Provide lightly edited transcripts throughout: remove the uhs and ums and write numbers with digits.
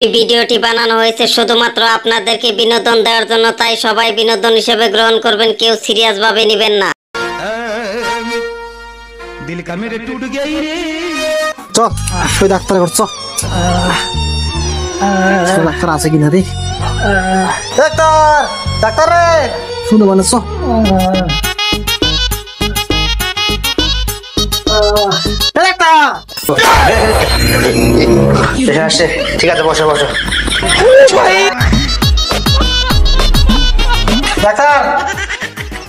এই ভিডিওটি বানানো হয়েছে শুধুমাত্র আপনাদেরকে বিনোদন দেওয়ার জন্য, তাই সবাই বিনোদন হিসেবে গ্রহণ করবেন, কেউ সিরিয়াস ভাবে নেবেন না। दिल का मेरे टूट गया ही रे চল ওই ডাক্তার করছ ডাক্তার আছে কিনা রে ডাক্তার ডাক্তার রে শুনে বানাচ্ছ ঠিক আছে বসো বসো ডাক্তার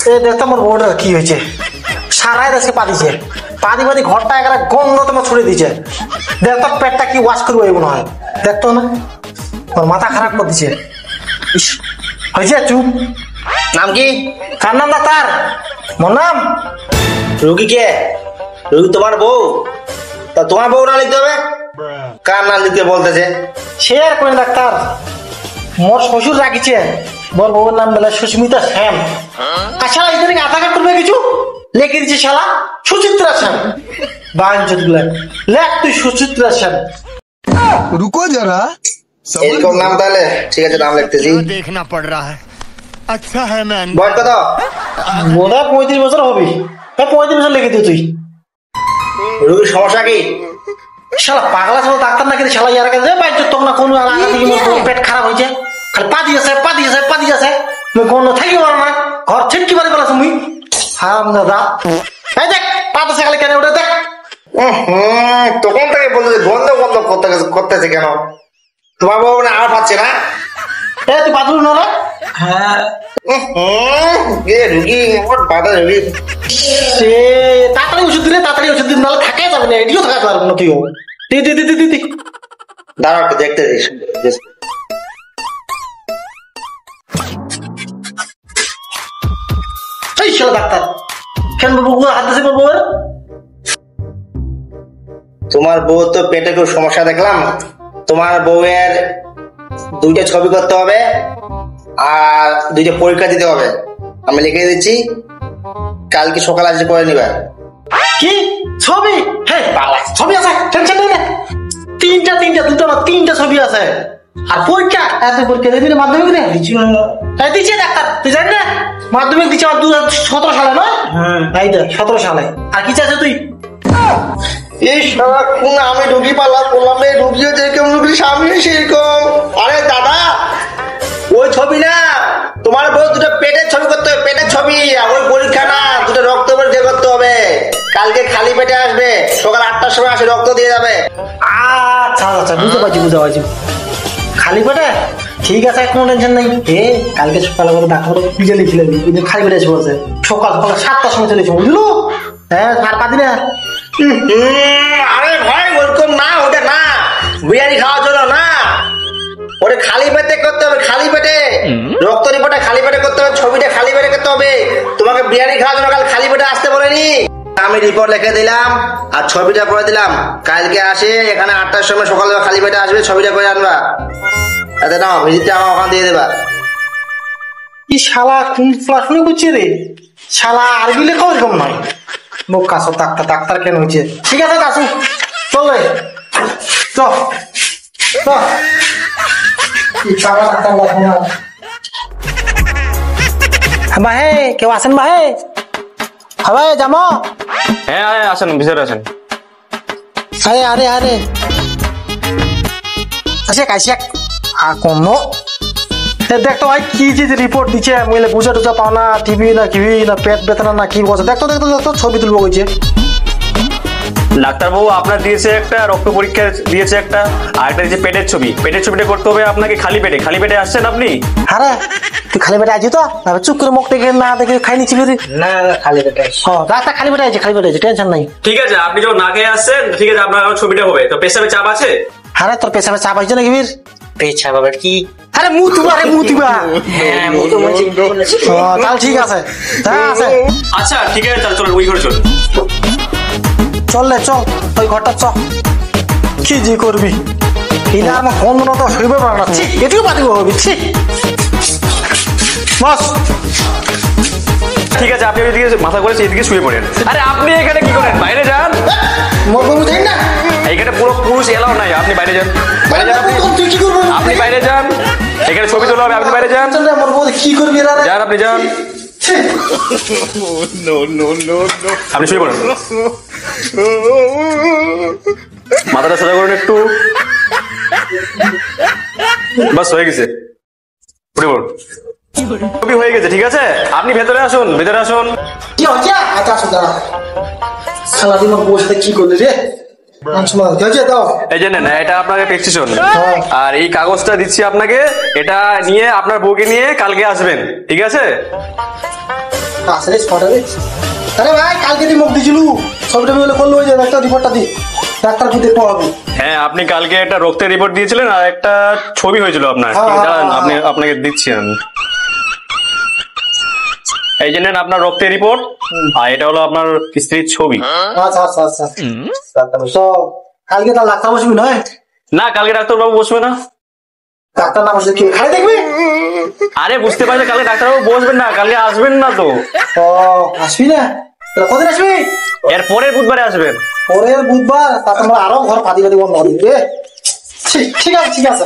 এই দেখতো আমার বউটার কি হয়েছে সারাই দেশে পা দিছে পাদি পাদি ঘরটা একটা গন্ধ তোমার ছুড়ে দিছে দেখতো পেটটা কি ওয়াশ করবো এগুলো হয় দেখতো না ওর মাথা খারাপ করে দিছে হয়েছে চুপ নাম কি কার নাম ডাক্তার মোর নাম রুগী কে রুগী তোমার বউ তা তোমার বউ না লিখতে হবে কার নাম লিখতে বলতেছে সে আর কোন ডাক্তার মোর শ্বশুর রাখিছে মোর বউর নাম বলে সুস্মিতা শ্যাম আচ্ছা ইদানিং আধার কার্ড করবে কিছু লেখে দিচ্ছে শালা সুচিত্রা শ্যাম বাঞ্চত গুলা লেখ তুই সুচিত্রা শ্যাম रुको जरा এরকম নাম তাহলে ঠিক আছে নাম লিখতেছি देखना पड़ रहा है अच्छा है मैं বয়স কত বোধ হয় 35 বছর হবে 35 বছর লিখে দিও তুই রুগীর সমস্যা কি শালা পাগলা শালা ডাক্তার না কিন্তু শালা ইয়ার কাছে বাঞ্চত তোর না কোন আগা থেকে মোর পেট খারাপ হয়েছে খালি পা দিয়েছে তুই কোন থাকি পার না ঘর ছিটকি মারি বলাছ মুই হারাম দাদা এই দেখ পাতা সকালে কেন ওটা দেখ তখন থেকে বলতে গন্ধ গন্ধ করতেছে কেন তোমার বউ না আর পাচ্ছে না এ তুই বাথরুম না হ্যাঁ রুগী আমার বাধা রুগী সে তাড়াতাড়ি ওষুধ দিলে নাহলে থাকা যাবে না এটিও থাকা যাবে না তুইও দি দাঁড়াও একটু দেখতে দিস এই শালা ডাক্তার কেন বাবু হাত দিছে বাবু তোমার বউ তো পেটে খুব সমস্যা দেখলাম তোমার বউয়ের 2টা ছবি করতে হবে আর 2টা পরীক্ষা দিতে হবে আমি লিখে দিচ্ছি কালকে সকালে আসে করে নিবা কি ছবি হ্যাঁ বাংলা ছবি আছে টেনশন নেই না দুটো না 3টা ছবি আছে আর পরীক্ষা এত পরীক্ষা দিবি মাধ্যমিক দে দিচ্ছে ডাক্তার তুই জানি না মাধ্যমিক দিচ্ছে 2017 সালে নয় হ্যাঁ এই 17 সালে আর কি চাইছ তুই এই সারাক্ষণ আমি রুগী পালা করলাম এই রুগীও যেরকম রুগীর সামনে সেরকম আরে দাদা ওই ছবি না তোমার বউ 2টা পেটের ছবি করতে হবে পেটের ছবি ওই পরীক্ষা না 2টা রক্ত পরীক্ষা করতে হবে কালকে খালি পেটে আসবে সকাল 8টার সময় আসে রক্ত দিয়ে যাবে আচ্ছা বুঝতে পারছি খালি পেটে ঠিক আছে কোনো টেনশন নেই কালকে সকালে করে ডাক্তার পিজে লিখছিলেন খালি পেটে এসে বলছে সকাল 7টার সময় চলেছে বুঝলো হ্যাঁ আর পাদি না আরে ভাই ওরকম না ওটা না বিরিয়ানি খাওয়ার জন্য না ওটা খালি পেটে করতে হবে খালি পেটে রক্ত রিপোর্টটা খালি পেটে করতে হবে ছবিটা খালি পেটে করতে হবে তোমাকে বিরিয়ানি খাওয়ার জন্য কাল খালি পেটে আসতে বলেনি আমি রিপোর্ট লিখে দিলাম আর ছবিটা করে দিলাম কালকে আসে এখানে 8টার সময় সকালবেলা খালি পেটে আসবে ছবিটা করে আনবা এতে নাও ভিজিটটা আমার ওখানে দিয়ে দেবা কি শালা কোন পড়াশোনা করছে রে শালা আরবি লেখা এরকম নয় মুখ কাছো ডাক্তার কেন হয়েছে ঠিক আছে কাছু চলে ভাই কেউ আছেন ভাই ভাই জামো হ্যাঁ আসেন ভিতরে আসেন আরে আসে কাইছে কোনো দেখতো ভাই কি যে রিপোর্ট দিচ্ছে মহিলা বুঝা টুজা পাও না টিভি না পেট বেদনা না কি বলছে দেখতো ছবি তুলবো কইছে ডাক্তারবাবু আপনার দিয়েছে একটা রক্ত পরীক্ষা দিয়েছে একটা আর একটা দিয়েছে পেটের ছবিটা করতে হবে আপনাকে খালি পেটে আসছেন আপনি আরে তুই খালি পেটে আছিস তো চুপ করে মুখ দেখে না দেখে খাই নিচ্ছি না খালি পেটে রাস্তা খালি পেটে আছে টেনশন নাই ঠিক আছে আপনি যখন না খেয়ে আসছেন ঠিক আছে আপনার ছবিটা হবে তো পেশাবে চাপ আছে আরে তোর পেছাবে চাপ আছে না কিবির পেছাব আবার কি আরে মুতুবা হ্যাঁ মুতো তাহলে ঠিক আছে আচ্ছা ঠিক আছে তাহলে চলুন ওই ঘরে চলুন চল ওই ঘরটা চ কি যে করবি এটা আমার ফোন মনে তো শুইবে পারবে না এটিও পাতিব হবি বস ঠিক আছে আপনি এদিকে মাথা করে এদিকে শুয়ে পড়েন আরে আপনি এখানে কি করেন বাইরে যান মোর বউ দেন না এইখানে পুরো পুরুষ এলাও নাই আপনি বাইরে যান আপনি তুই কি করবি হসপিটালে হবে, আপনি বাইরে যান। আমার বউ কি করবি এরা রে? যান, আপনি যান, ছি। আপনি শুয়ে পড়েন। মাথাটা সোজা করুন একটু, বাস হয়ে গেছে, উঠে পড়ুন। ছবি হয়ে গেছে, ঠিক আছে? আপনি ভেতরে আসুন, ভেতরে আসুন। কি হচ্ছে? আচ্ছা আসো দাঁড়া। সারাদিন আমার বউর সাথে কি করলি রে? কি হচ্ছে দাও? এই যে নেন, এটা আপনাকে প্রেসক্রিপশন, আর এই কাগজটা দিচ্ছি আপনাকে, এটা নিয়ে আপনার বউকে নিয়ে কালকে আসবেন, ঠিক আছে? আসলে ছটারে। আরে ভাই কালকে তুই মুখ দিছিলু, ছবিটা বলে করলো ওই যে ডাক্তার রিপোর্টটা দি। ডাক্তার কি দেখবো হবে? হ্যাঁ, আপনি কালকে একটা রক্তের রিপোর্ট দিয়েছিলেন আর একটা ছবি হয়েছিল আপনার, হ্যাঁ, ঠিক আছে? হ্যাঁ, দাঁড়ান, হ্যাঁ। আপনাকে দিচ্ছি আমি। এই যে নেন আপনার রক্তের রিপোর্ট, আর এটা হলো আপনার স্ত্রীর ছবি। আচ্ছা আচ্ছা আচ্ছা। তো কালকে তার ডাক্তার বসবি নয়? না, কালকে ডাক্তারবাবু বসবে না। ডাক্তার না বসলে কি খালি দেখবি? আরে বুঝতে পারলে কালকে ডাক্তারবাবু বসবেন না, কালকে আসবেন না তো, ও আসবি না? তাহলে কদিন আসবি? এর পরের বুধবারে আসবেন। পরের বুধবার তারপর আমরা আরো ঘর পাতি পাতি বন্ধ হবে রে। ঠিক আছে ঠিক আছে।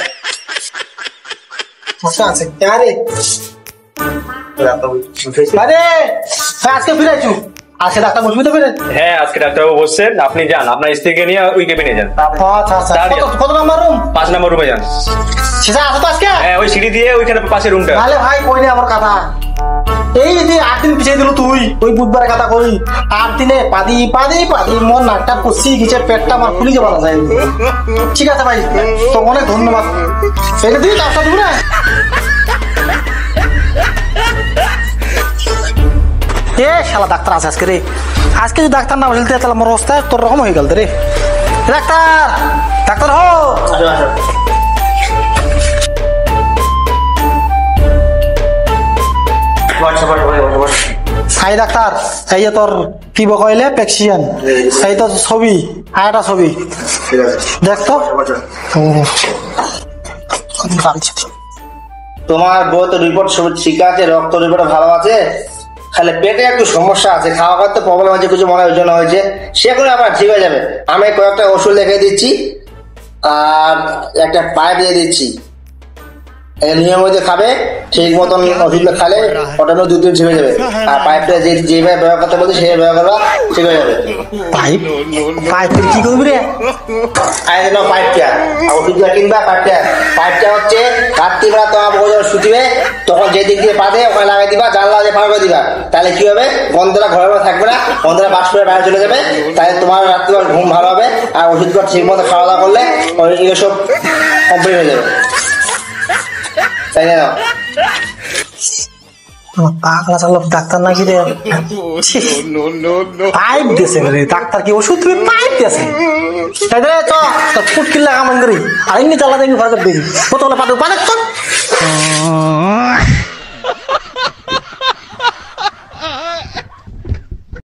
আচ্ছা আছে আরে আরে আজকে ফিরে আইছু, আজকে ডাক্তার বসবি তো ফিরে? হ্যাঁ, আজকে ডাক্তারবাবু বসছেন, আপনি যান, আপনার স্ত্রীকে নিয়ে ওই কেবিনে যান, আচ্ছা আচ্ছা। তাড়াতাড়ি। কত নম্বর রুম? 5 নম্বর রুমে যান। সেটা আছে তো আজকে? হ্যাঁ, ওই সিঁড়ি দিয়ে ওইখানে পাশে রুমটা। তাহলে ভাই কই নে আমার কথা, এই যে 8 দিন পিছিয়ে দিল তুই, ওই বুধবারের কথা কই 8 দিনে পাদি পাদি পাদি মন নাকটা পচি গেছে, পেটটা আমার ফুলি যাবার যায়। ঠিক আছে ভাই, তো অনেক ধন্যবাদ। এটা তুই টাকা দিব না? এ শালা ডাক্তার আছে আজকে রে, আজকে যদি ডাক্তার না বসলে তাহলে আমার অবস্থা তোর রকম হয়ে গেল রে। ডাক্তার ডাক্তার হো। সাই ডাক্তার, এই যে তোর কি বকইলে প্রেসক্রিপশন, এই তো ছবি, আয়টা ছবি দেখ তো। তোমার বউ তো রিপোর্ট সব ঠিক আছে, রক্ত রিপোর্ট ভালো আছে, খালি পেটে একটু সমস্যা আছে, খাওয়া খাওয়াতে প্রবলেম আছে কিছু, মনে হয় ওই জন্য হয়েছে, সেগুলো আবার ঠিক হয়ে যাবে। আমি কয়েকটা ওষুধ লিখে দিচ্ছি আর একটা পাইপ দিয়ে দিচ্ছি, নিয়ম মধ্যে খাবে, ঠিক মতন ওষুধ খালে অটোমেটিক 2 দিন ঠিক হয়ে যাবে। আর পাইপটা যেভাবে ব্যবহার করতে বলছি সেভাবে ব্যবহার করবা, ঠিক হয়ে যাবে। পাইপ পাইপ কি করবি রে? আরে না, পাইপটা ওষুধটা কিনবা, পাইপটা হচ্ছে রাত্রিবেলা তোমার বউ যখন শুতিবে তখন যে দিক দিয়ে পাবে ওখানে লাগাই দিবা, জানলা দিয়ে পার করে দিবা, তাহলে কি হবে গন্ধটা ঘরের মধ্যে থাকবে না, গন্ধটা বাস করে বাইরে চলে যাবে, তাহলে তোমার রাত্রিবেলা ঘুম ভালো হবে, আর ওষুধগুলো ঠিক মতো খাওয়া দাওয়া করলে এগুলো সব কমপ্লিট হয়ে যাবে, তাই না? পাগলা চাল ডাক্তার নাকি রে? পাইপ দিয়েছে রে ডাক্তার, কি ওষুধ তুমি পাইপ দিয়েছে? ফুট কিল্লা কামান করি আর এমনি চালা দেখবি ভাগ দেখি কতগুলো পাঠক পাঠক তো